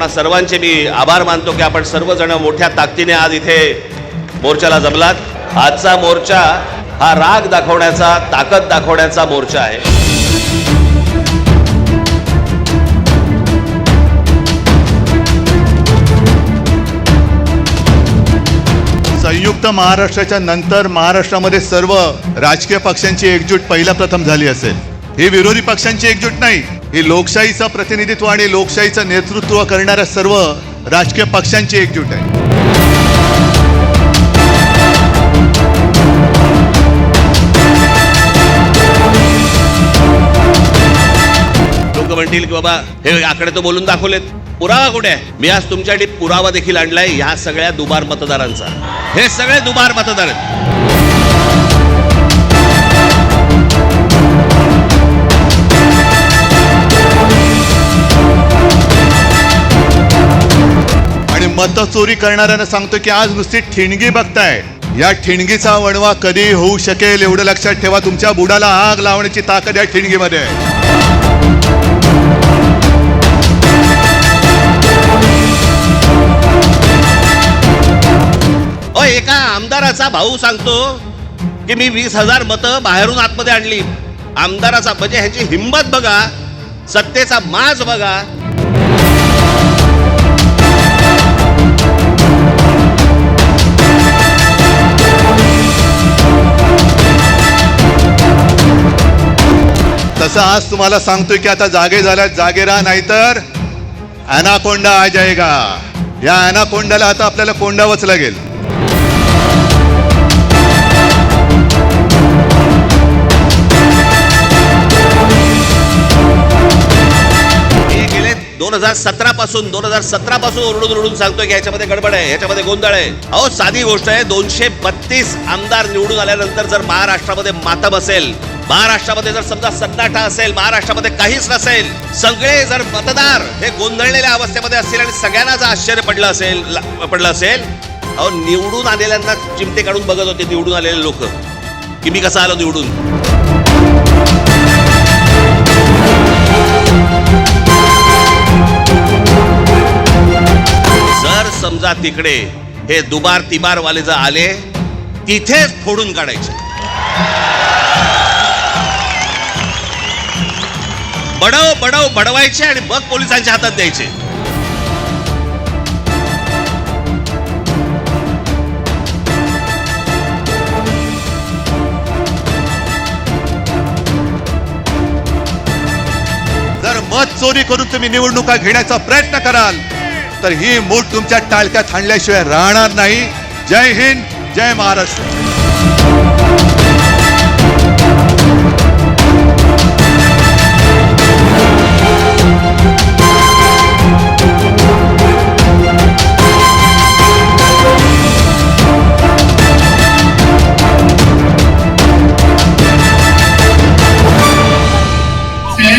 आपणा सर्वांचे मी आभार मानतो की आपण सर्वजण मोठ्या ताकदीने आज इथे मोर्चाला जमलात। आजचा मोर्चा हा राग दाखवण्याचा, ताकद दाखवण्याचा मोर्चा आहे। संयुक्त महाराष्ट्राच्या नंतर महाराष्ट्रामध्ये सर्व राजकीय पक्षांची एकजूट पहिल्या प्रथम झाली असेल। ही विरोधी पक्षांची एकजूट नाही, ही लोकशाहीचं प्रतिनिधित्व आणि लोकशाहीचं नेतृत्व करणाऱ्या सर्व राजकीय पक्षांची एकजूट आहे। लोक म्हणतील की बाबा हे आकडे तो बोलून दाखवलेत, पुरावा कुठे आहे? मी आज तुमच्यासाठी पुरावा देखील आणलाय ह्या सगळ्या दुबार मतदारांचा। हे सगळे दुबार मतदार आहेत। आणि मतचोरी करणाऱ्यांना सांगतो की आज नुसती ठिणगी बघताय, या ठिणगीचा वणवा कधी होऊ शकेल एवढं लक्षात ठेवा। तुमच्या बुडाला आग लावण्याची ताकद या ठिणगीमध्ये आहे। एका आमदाराचा भाऊ सांगतो की मी 20,000 मतं बाहेरून आतमध्ये आणली। आमदाराचा म्हणजे ह्याची हिंमत बघा, सत्तेचा माज बघा। तसं आज तुम्हाला सांगतोय की आता जागे झाल्यात, जागे राहा, नाहीतर ॲनाकोंडा आ जाएगा। या ॲनाकोंडाला आता आपल्याला कोंडावंच लागेल। मी गेले 2017 पासून ओरडून सांगतोय की ह्याच्यामध्ये गडबड आहे, ह्याच्यामध्ये गोंधळ आहे। अहो साधी गोष्ट आहे, 232 आमदार निवडून आल्यानंतर जर महाराष्ट्रामध्ये मातम असेल, महाराष्ट्रामध्ये जर समजा सन्नाटा असेल, महाराष्ट्रामध्ये काहीच नसेल, सगळे जर मतदार हे गोंधळलेल्या अवस्थेमध्ये असतील आणि सगळ्यांनाच आश्चर्य पडलं असेल, अहो निवडून आलेल्यांना चिमटे काढून बघत होते निवडून आलेले लोक की मी कसा आलो निवडून। जर समजा तिकडे हे दुबार तिबार वाले जर आले, तिथेच फोडून काढायचे। बडवायचे आणि मग पोलिसांच्या हातात द्यायचे। जर मत चोरी करून तुम्ही निवडणुका घेण्याचा प्रयत्न कराल तर ही मूठ तुमच्या टाळक्यात हाणल्याशिवाय राहणार नाही। जय हिंद, जय महाराष्ट्र।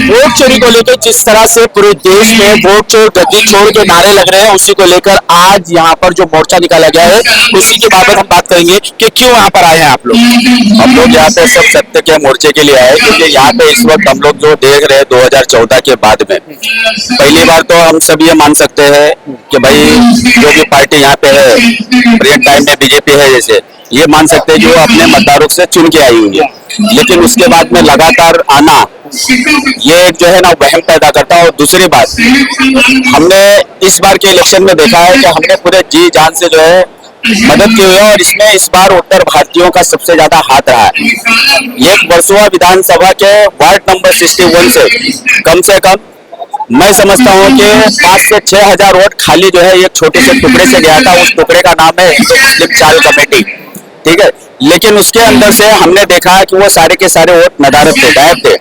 वोट चोरी को लेकर जिस तरह से पूरे देश में वोट चोर गद्दी चोर के नारे लग रहे हैं, उसी को लेकर आज यहाँ पर जो मोर्चा निकाला गया है उसी के बाबत हम बात करेंगे कि क्यों यहाँ पर आए हैं आप लोग। हम लोग यहाँ पे सब सत्य के मोर्चे के लिए आए क्योंकि यहाँ पे इस वक्त हम लोग जो देख रहे हैं 2014 के बाद में पहली बार तो हम सब ये मान सकते हैं कि भाई जो भी पार्टी यहाँ पे है प्रेजेंट टाइम में बीजेपी है, जैसे ये मान सकते हैं जो अपने मतदारों से चुन के आई हुई है, लेकिन उसके बाद में लगातार आना ये जो है ना वहम पैदा करता है। और दूसरी बात, हमने इस बार के इलेक्शन में देखा है कि हमने पूरे जी जान से जो है मदद की हुई है और इसमें इस बार उत्तर भारतीयों का सबसे ज्यादा हाथ रहा है। एक वर्सोवा विधानसभा के वार्ड नंबर 61 से कम मैं समझता हूँ कि 5 से 6,000 वोट खाली जो है एक छोटे से टुकड़े से गया था। उस टुकड़े का नाम है हिंदू मुस्लिम चाल कमेटी, ठीक है। लेकिन उसके अंदर से हमने देखा है कि वो सारे के सारे वोट नदारत थे, गायब थे।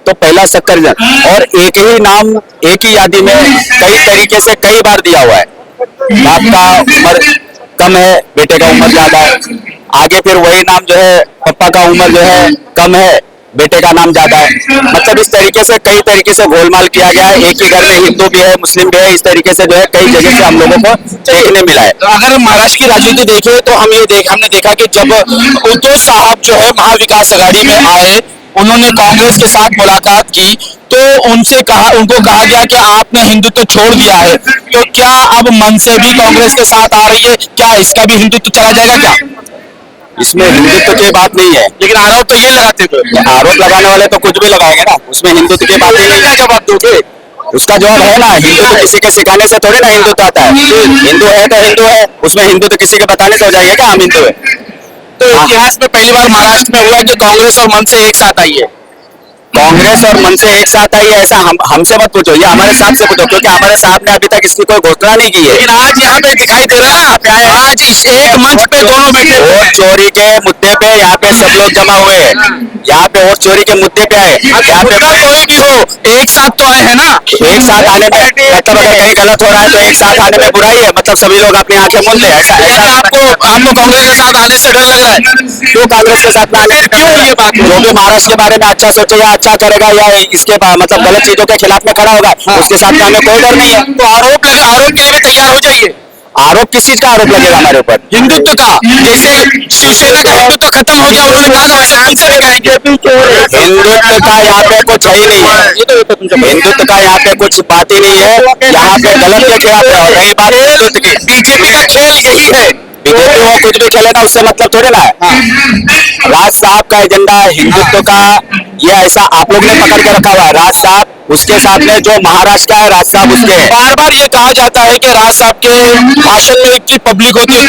तो पहला शक्कर और एक ही नाम एक ही यादी में कई तरीके से कई बार दिया हुआ है। बाप का उम्र कम है, बेटे का उम्र ज्यादा है। आगे फिर वही नाम जो है पापा का उम्र जो है कम है, बेटे का नाम ज्यादा है। मतलब इस तरीके से कई तरीके से गोलमाल किया गया है। एक ही घर में हिंदू भी है, मुस्लिम भी है, इस तरीके से जो है कई जगह से हम लोगों को देखने मिला है। तो अगर महाराष्ट्र की राजनीति देखें तो हमने देखा कि जब उद्धव साहब जो है महाविकास आघाड़ी में आए, उन्होंने कांग्रेस के साथ मुलाकात की तो उनको कहा गया कि आपने हिंदुत्व छोड़ दिया है, तो क्या अब मन से भी कांग्रेस के साथ आ रही है, क्या इसका भी हिंदुत्व चला जाएगा क्या? इसमें हिंदुत्व की बात नहीं है, लेकिन आरोप तो ये लगाते थे। आरोप लगाने वाले तो कुछ भी लगाएंगे ना, उसमें हिंदुत्व की बात नहीं है। जवाब दोगे? उसका जवाब है ना, हिंदू तो किसी के सिखाने से थोड़ी ना हिंदुत्व आता है। हिंदू है तो हिंदू है, उसमें हिंदू तो किसी के बताने से हो जाएगा क्या हम हिंदू है? तो इतिहास में पहली बार महाराष्ट्र में हुआ कि कांग्रेस और मन से एक साथ आई है। कांग्रेस और मन से एक साथ आई है ऐसा हमसे मत पूछो, ये हमारे साथ से पूछो, क्योंकि हमारे साथ ने अभी तक इसकी कोई घोषणा नहीं की है। लेकिन आज यहाँ पे दिखाई दे रहा है, आज इस एक मंच पे दोनों बैठे हुए वोट हैं। चोरी के मुद्दे पे यहाँ पे सब लोग जमा हुए हैं, यहाँ पे वोट चोरी के मुद्दे पे आए, यहाँ पे मुद्दा कोई भी हो, एक साथ तो आए हैं ना। एक साथ आने में मतलब अगर कहीं गलत हो रहा है तो एक साथ आने में बुराई है, मतलब सभी लोग अपनी आंखें मूंद ले, ऐसा ऐसा आपको कांग्रेस के साथ आने से डर लग रहा है? क्यों कांग्रेस के साथ में आने से क्यों ये बात? जो भी महाराष्ट्र के बारे में अच्छा सोचेगा, अच्छा करेगा या इसके मतलब गलत चीजों के खिलाफ में खड़ा होगा, उसके साथ में हमें कोई डर नहीं है। तो आरोप के लिए भी तैयार हो जाइए। आरोप किस चीज का आरोप लगेगा हमारे ऊपर? हिंदुत्व का, जैसे शिवसेना का हिंदुत्व खत्म हो गया, उन्होंने कहा था उसे फिर से दिखाएंगे। हिंदुत्व का यहाँ पे कुछ है ही नहीं है, हिंदुत्व का यहाँ पे कुछ बात ही नहीं है, यहाँ पे गलत के खिलाफ है। और रही बात हिंदुत्व की, बीजेपी का खेल यही है। बीजेपी वो कुछ भी खेले ना, उससे मतलब थोड़ी ना है। राज साहब का एजेंडा हिंदुत्व का, ये ऐसा आप लोग ने पकड़ के रखा हुआ है। राज साहब उसके साथ में जो महाराष्ट्र का है, राज साहब उसके हैं। बार बार ये कहा जाता है कि राज साहब के भाषण में इतनी पब्लिक होती है,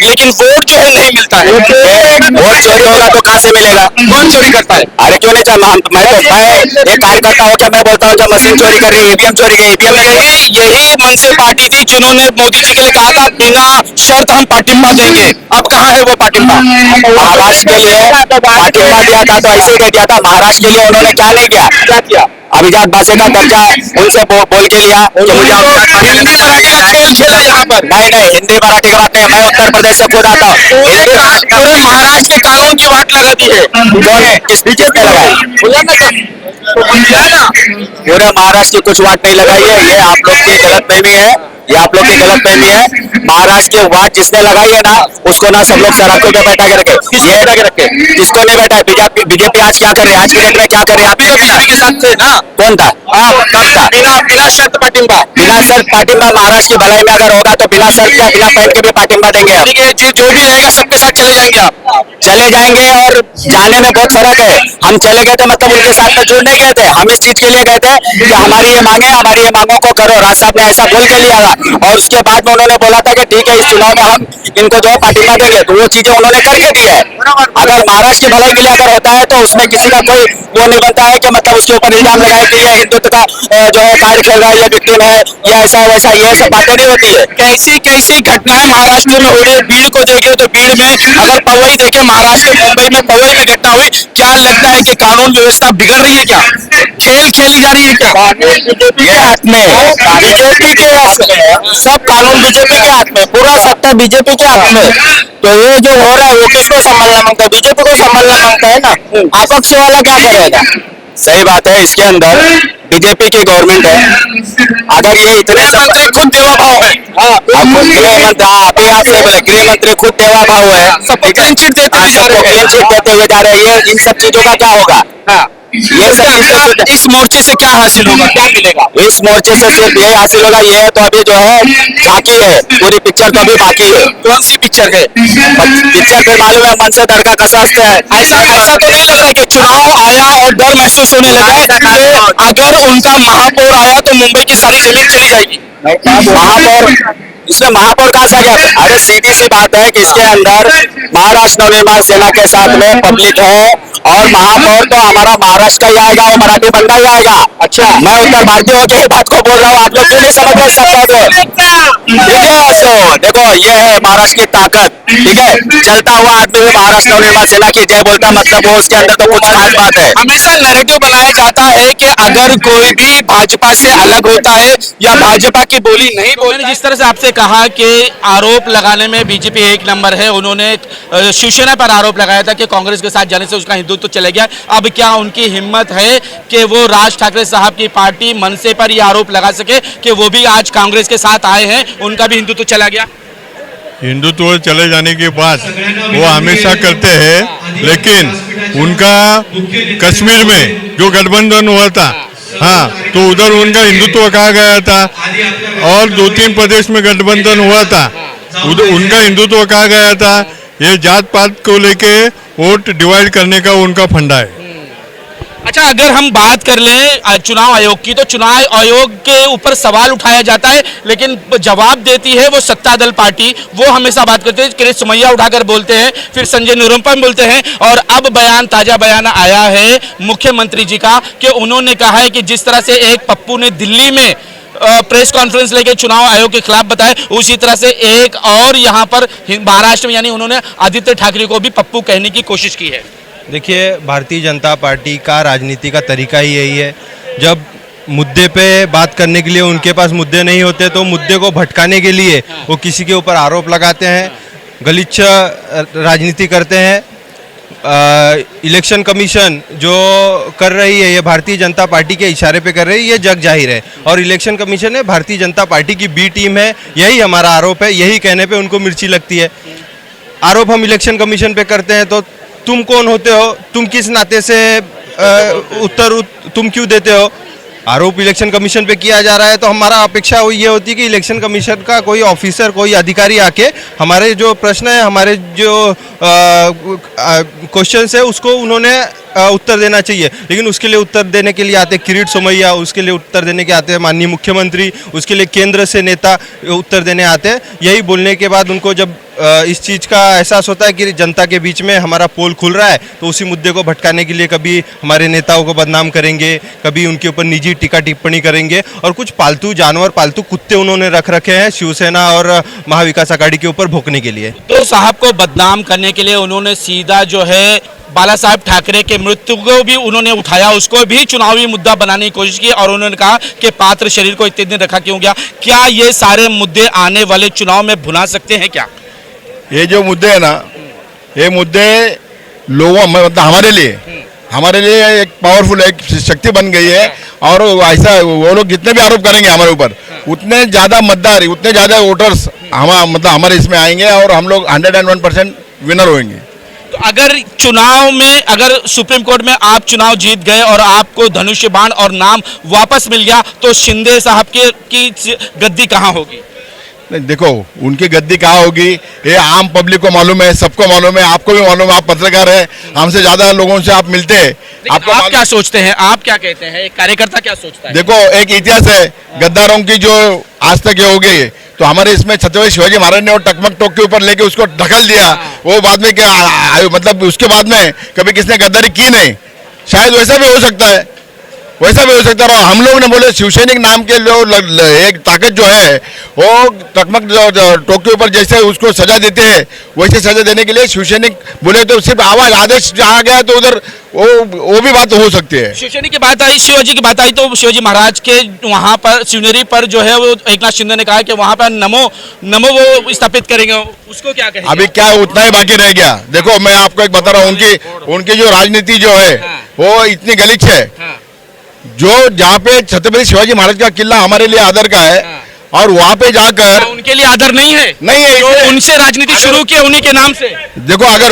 लेकिन वोट जो है नहीं मिलता है। वोट चोरी होगा तो कहाँ से मिलेगा? कौन चोरी करता है? अरे क्यों नहीं मैं एक कार्यकर्ता होकर मैं बोलता हूँ जब मशीन चोरी कर रही है, ईवीएम चोरी गई, ईवीएम यही मन से पार्टी थी जिन्होंने मोदी जी के लिए कहा था बिना शर्त हम पार्टिंबा देंगे। अब कहाँ है वो पार्टिंबा? महाराष्ट्र के लिए पार्टिंबा दिया था तो ऐसे ही दे दिया था। महाराष्ट्र के लिए उन्होंने क्या नहीं किया? क्या किया? अभिजात भाषा का दर्जा उनसे बोल के लिया कि मुझे अभिजात भाषा हिंदी मराठी का खेल खेला यहाँ पर। नहीं, हिंदी मराठी का बात नहीं, मैं उत्तर प्रदेश से खुद आता हूँ। पूरे महाराष्ट्र के कानून की वाट लगा दी है। किसने लगाई? बोला ना सर, तो बोला ना। पूरे महाराष्ट्र की कुछ वाट नहीं लगाई है, ये आप लोग की गलतफहमी है, ये आप लोग की गलतफहमी है। महाराष्ट्र की वाट जिसने लगाई है ना, उसको ना सब लोग सड़कों पे बैठा के रखे। ये बैठा के रखे, किसको नहीं बैठा? बीजेपी आज क्या कर रही है? आज की डेट में क्या कर रही है? अभी तो बीजेपी के साथ थे ना। कौन था? कब था? बिना शर्त पाटिंबा। बिना शर्त पाटिंबा महाराष्ट्र की भलाई में अगर होगा तो बिना शर्त क्या, बिना पैंट के भी पाटिंबा देंगे हम। ठीक है, जो भी रहेगा सबके साथ चले जाएंगे आप। चले जाएंगे, और जाने में बहुत फर्क है। हम चले गए थे मतलब उनके साथ में जुड़ नहीं गए थे, हम इस चीज के लिए गए थे कि हमारी ये मांगों को करो। राज साहब ने ऐसा बोल के लिया था, और उसके बाद में उन्होंने बोला था कि ठीक है इस चुनाव में हम इनको जो पाटिंबा देंगे, तो वो चीजें उन्होंने करके दी है। अगर महाराष्ट्र की भलाई के लिए अगर होता है तो उसमें किसी का कोई वो नहीं बनता है कि मतलब उसके ऊपर इल्जाम लगाए कि ये हिंदुत्व का जो है कार्ड खेल रहा है, ये विक्टिम है, या ऐसा वैसा, ये सब बातें नहीं होती है। कैसी कैसी घटनाएं महाराष्ट्र में हो रही है। भीड़ को देखे तो भीड़ में, अगर पवई देखे महाराष्ट्र मुंबई में पवई में घटना हुई, क्या लगता है कि कानून व्यवस्था बिगड़ रही है? क्या खेल खेली जा रही है? क्या बीजेपी के हाथ में, बीजेपी के हाथ में, सब कानून बीजेपी के हाथ में, पूरा सत्ता बीजेपी के हाथ में। तो ये जो हो रहा है वो किसको संभालना मांगता है? बीजेपी को संभालना मांगता है ना। आपक्ष वाला क्या करेगा? सही बात है, इसके अंदर बीजेपी की गवर्नमेंट है। अगर ये इतने मंत्री खुद देवा भाव है। गृह मंत्री, अभी आपसे बोले गृह मंत्री खुद देवा भाव है, सबको क्लीन चिट देते हुए जा रहे हैं। देते हुए जा रहे हैं। इन सब चीजों का क्या होगा? ये सब चीजें इस मोर्चे से क्या हासिल होगा, क्या मिलेगा? इस मोर्चे से सिर्फ यही हासिल होगा। ये तो अभी जो है झांकी है, पूरी पिक्चर तो अभी बाकी है। कौन सी पिक्चर है? पिक्चर फिर मालूम है, मन से तड़का कसते हैं। ऐसा तो नहीं लग रहा कि चुनाव आया और डर महसूस होने लगा कि अगर उनका महापौर आया तो मुंबई की सारी जमीन चली जाएगी। महापौर, इसमें महापौर कहाँ से आ गया? अरे सीधी सी बात है कि इसके अंदर महाराष्ट्र नवनिर्माण सेना के साथ में पब्लिक है, और महापौर तो हमारा महाराष्ट्र का ही आएगा, वो मराठी बंदा ही आएगा। अच्छा, मैं उत्तर भारतीय होकर ये बात को बोल रहा हूँ, आप लोग क्यों नहीं समझ रहे सब बात को? देखो ये है महाराष्ट्र की ताकत, ठीक है। चलता हुआ आदमी भी महाराष्ट्र नवनिर्माण सेना की जय बोलता, मतलब वो उसके अंदर तो कुछ खास बात है। हमेशा नैरेटिव बनाया जाता है कि अगर कोई भी भाजपा से अलग होता है या भाजपा की बोली नहीं बोलता। जिस तरह से आपसे कहा कि आरोप लगाने में बीजेपी एक नंबर है, उन्होंने शिवसेना पर आरोप लगाया था कि कांग्रेस के साथ जाने से उसका हिंदुत्व चले गया। अब क्या उनकी हिम्मत है कि वो राज ठाकरे साहब की पार्टी मनसे पर ये आरोप लगा सके कि वो भी आज कांग्रेस के साथ आए हैं, उनका भी हिंदुत्व चला गया? हिंदुत्व चले जाने के बाद वो हमेशा करते हैं, लेकिन उनका कश्मीर में जो गठबंधन हुआ था हाँ, तो उधर उनका हिंदुत्व कहा गया था और 2-3 प्रदेश में गठबंधन हुआ था, उधर उनका हिंदुत्व कहा गया था। ये जात पात को लेके वोट डिवाइड करने का उनका फंडा है। अच्छा, अगर हम बात कर लें चुनाव आयोग की, तो चुनाव आयोग के ऊपर सवाल उठाया जाता है, लेकिन जवाब देती है वो सत्ता दल पार्टी। वो हमेशा बात करते हैं, किरीट सोमैया उठाकर बोलते हैं, फिर संजय निरुपम बोलते हैं, और अब ताजा बयान आया है मुख्यमंत्री जी का कि उन्होंने कहा है कि जिस तरह से एक पप्पू ने दिल्ली में प्रेस कॉन्फ्रेंस लेके चुनाव आयोग के खिलाफ बताया, उसी तरह से एक और यहाँ पर महाराष्ट्र में, यानी उन्होंने आदित्य ठाकरे को भी पप्पू कहने की कोशिश की है। देखिए, भारतीय जनता पार्टी का राजनीति का तरीका ही यही है, जब मुद्दे पे बात करने के लिए उनके पास मुद्दे नहीं होते तो मुद्दे को भटकाने के लिए वो किसी के ऊपर आरोप लगाते हैं, गलीच राजनीति करते हैं। इलेक्शन कमीशन जो कर रही है ये भारतीय जनता पार्टी के इशारे पे कर रही है, ये जग जाहिर है, और इलेक्शन कमीशन है भारतीय जनता पार्टी की बी टीम है, यही हमारा आरोप है। यही कहने पे उनको मिर्ची लगती है। आरोप हम इलेक्शन कमीशन पे करते हैं तो तुम कौन होते हो, तुम किस नाते से तुम क्यों देते हो? आरोप इलेक्शन कमीशन पे किया जा रहा है तो हमारा अपेक्षा ये होती है कि इलेक्शन कमीशन का कोई ऑफिसर, कोई अधिकारी आके हमारे जो प्रश्न है, हमारे जो क्वेश्चंस है, उसको उन्होंने उत्तर देना चाहिए। लेकिन उसके लिए उत्तर देने के लिए आते किरीट सोमैया, उसके लिए उत्तर देने के आते हैं माननीय मुख्यमंत्री, उसके लिए केंद्र से नेता उत्तर देने आते हैं। यही बोलने के बाद उनको जब इस चीज़ का एहसास होता है कि जनता के बीच में हमारा पोल खुल रहा है, तो उसी मुद्दे को भटकाने के लिए कभी हमारे नेताओं को बदनाम करेंगे, कभी उनके ऊपर निजी टीका टिप्पणी करेंगे, और कुछ पालतू जानवर, पालतू कुत्ते उन्होंने रख रखे हैं शिवसेना और महाविकास आघाड़ी के ऊपर भोंकने के लिए। तो साहब को बदनाम करने के लिए उन्होंने सीधा जो है बाला साहब ठाकरे के मृत्यु को भी उन्होंने उठाया, उसको भी चुनावी मुद्दा बनाने की कोशिश की, और उन्होंने कहा कि पात्र शरीर को इतने दिन रखा क्यों गया। क्या ये सारे मुद्दे आने वाले चुनाव में भुना सकते हैं क्या? ये जो मुद्दे है ना, ये मुद्दे लोगों मतलब हमारे लिए एक पावरफुल एक शक्ति बन गई है, और ऐसा वो लोग जितने भी आरोप करेंगे हमारे ऊपर, उतने ज़्यादा मतदार, उतने ज़्यादा वोटर्स हमारे इसमें आएंगे, और हम लोग 101% विनर होंगे। तो अगर चुनाव में, अगर सुप्रीम कोर्ट में आप चुनाव जीत गए और आपको धनुष्य बाण और नाम वापस मिल गया, तो शिंदे साहब की गद्दी कहाँ होगी? नहीं, देखो, उनकी गद्दी कहाँ होगी ये आम पब्लिक को मालूम है, सबको मालूम है, आपको भी मालूम है, आप पत्रकार हैं, हमसे ज्यादा लोगों से आप मिलते हैं। आप क्या सोचते हैं, आप क्या कहते हैं, एक कार्यकर्ता क्या सोचता है? देखो, एक इतिहास है गद्दारों की जो आज तक ये हो गई, तो हमारे इसमें छत्रपति शिवाजी महाराज ने वो टकमक टोक के ऊपर लेके उसको ढकल दिया, वो बाद में क्या मतलब उसके बाद में कभी किसने गद्दारी की नहीं। शायद वैसा भी हो सकता है, वैसा भी हो सकता है। और हम लोग ने बोले शिवसैनिक नाम के लोग एक ताकत जो है वो टकमक टोक के ऊपर जैसे उसको सजा देते हैं, वैसे सजा देने के लिए शिवसैनिक बोले तो सिर्फ आवाज आदेश आ गया तो उधर वो भी बात हो सकती है। शिवसैनिक की बात आई, शिवाजी की बात आई, तो शिवाजी महाराज के वहां पर शिवनेरी पर जो है वो एकनाथ शिंदे ने कहा कि वहां पर नमो वो स्थापित करेंगे, उसको क्या कहेंगे? अभी क्या उतना ही बाकी रह गया। देखो, मैं आपको एक बता रहा हूँ, उनकी जो राजनीति जो है वो इतनी गलीच है, जो जहाँ पे छत्रपति शिवाजी महाराज का किला हमारे लिए आदर का है, और वहाँ पे जाकर उनके लिए आदर नहीं है, जो उनसे राजनीति शुरू की उन्हीं के नाम से। देखो, अगर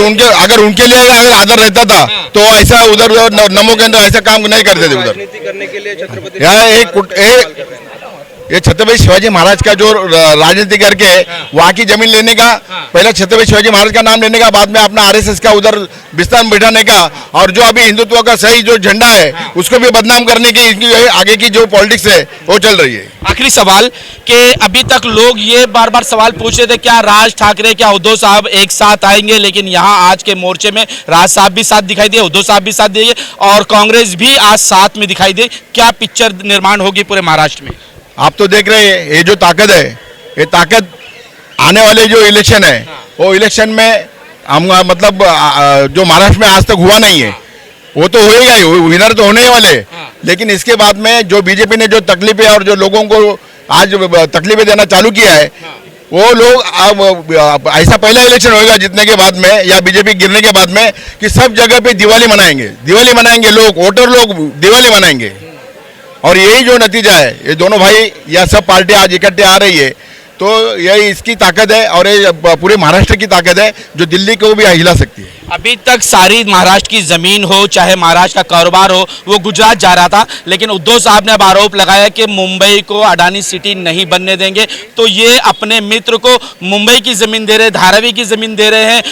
उनके लिए अगर आदर रहता था तो ऐसा उधर नमो के अंदर ऐसा काम नहीं करते थे। उधर करने के लिए छत्रपति ये छत्रपति शिवाजी महाराज का जो राजनीति करके वहाँ की जमीन लेने का, पहले छत्रपति शिवाजी महाराज का नाम लेने का, बाद में अपना आरएसएस का उधर विस्तार बिठाने का, और जो अभी हिंदुत्व का सही जो झंडा है उसको भी बदनाम करने की आगे की जो पॉलिटिक्स है वो चल रही है। आखिरी सवाल कि अभी तक लोग ये बार बार सवाल पूछ रहे थे, क्या राज ठाकरे, क्या उद्धव साहब एक साथ आएंगे, लेकिन यहाँ आज के मोर्चे में राज साहब भी साथ दिखाई दिए, उद्धव साहब भी साथ दिए, और कांग्रेस भी आज साथ में दिखाई दी। क्या पिक्चर निर्माण होगी पूरे महाराष्ट्र में? आप तो देख रहे हैं, ये जो ताकत है, ये ताकत आने वाले जो इलेक्शन है वो इलेक्शन में हम मतलब जो महाराष्ट्र में आज तक हुआ नहीं है वो तो होएगा ही, विनर तो होने ही वाले। लेकिन इसके बाद में जो बीजेपी ने जो तकलीफें और जो लोगों को आज तकलीफें देना चालू किया है, वो लोग ऐसा पहला इलेक्शन होएगा जीतने के बाद में या बीजेपी गिरने के बाद में कि सब जगह पे दिवाली मनाएंगे लोग, वोटर लोग दिवाली मनाएंगे। और यही जो नतीजा है, ये दोनों भाई या सब पार्टी आज इकट्ठे आ रही है, तो यही इसकी ताकत है और ये पूरे महाराष्ट्र की ताकत है जो दिल्ली को भी हिला सकती है। अभी तक सारी महाराष्ट्र की जमीन हो चाहे महाराष्ट्र का कारोबार हो वो गुजरात जा रहा था, लेकिन उद्धव साहब ने अब आरोप लगाया कि मुंबई को अडानी सिटी नहीं बनने देंगे। तो ये अपने मित्र को मुंबई की जमीन दे रहे हैं, धारावी की जमीन दे रहे हैं,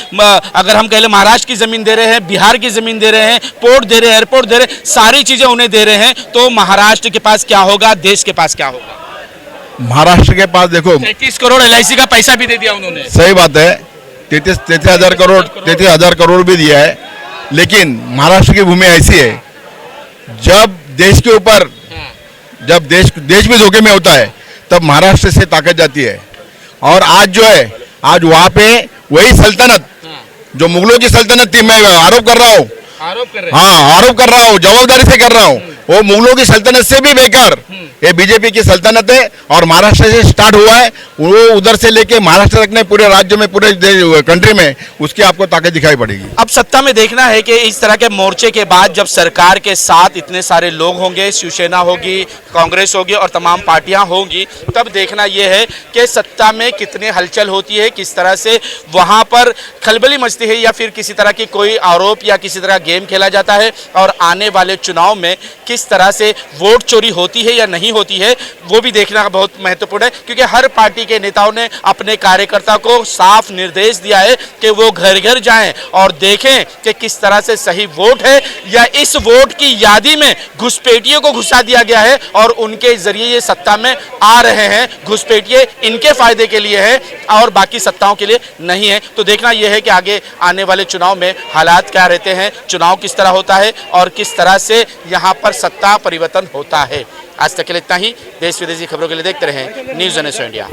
अगर हम कह लें महाराष्ट्र की जमीन दे रहे हैं, बिहार की जमीन दे रहे हैं, पोर्ट दे रहे हैं, एयरपोर्ट दे रहे हैं, सारी चीजें उन्हें दे रहे हैं। तो महाराष्ट्र के पास क्या होगा, देश के पास क्या होगा? महाराष्ट्र के पास देखो 33 करोड़ LIC का पैसा भी दे दिया उन्होंने। सही बात है, 33,000 करोड़ भी दिया है, लेकिन महाराष्ट्र की भूमि ऐसी है जब देश के ऊपर जब देश भी धोखे में होता है तब महाराष्ट्र से ताकत जाती है। और आज जो है आज वहां पे वही सल्तनत जो मुगलों की सल्तनत थी, मैं आरोप कर रहा हूँ, आरोप कर रहा हूँ, जवाबदारी से कर रहा हूँ, वो मुगलों की सल्तनत से भी बेकार ये बीजेपी की सल्तनत है। और महाराष्ट्र से स्टार्ट हुआ है, वो उधर से लेके महाराष्ट्र तक ने पूरे राज्य में पूरे कंट्री में उसकी आपको ताकत दिखाई पड़ेगी। अब सत्ता में देखना है कि इस तरह के मोर्चे के बाद जब सरकार के साथ इतने सारे लोग होंगे, शिवसेना होगी, कांग्रेस होगी और तमाम पार्टियां होंगी, तब देखना यह है कि सत्ता में कितने हलचल होती है, किस तरह से वहां पर खलबली मचती है या फिर किसी तरह की कोई आरोप या किसी तरह गेम खेला जाता है, और आने वाले चुनाव में किस तरह से वोट चोरी होती है या नहीं होती है वो भी देखना बहुत महत्वपूर्ण है। क्योंकि हर पार्टी के नेताओं ने अपने कार्यकर्ता को साफ निर्देश दिया है कि वो घर घर जाएं और देखें कि किस तरह से सही वोट है या इस वोट की यादी में घुसपैठियों को घुसा दिया गया है और उनके जरिए ये सत्ता में आ रहे हैं। घुसपैठिए इनके फायदे के लिए है और बाकी सत्ताओं के लिए नहीं है। तो देखना यह है कि आगे आने वाले चुनाव में हालात क्या रहते हैं, चुनाव किस तरह होता है और किस तरह से यहाँ पर सत्ता परिवर्तन होता है। आज तक के लिए इतना ही। देश विदेशी खबरों के लिए देखते रहें न्यूज़ 18 इंडिया।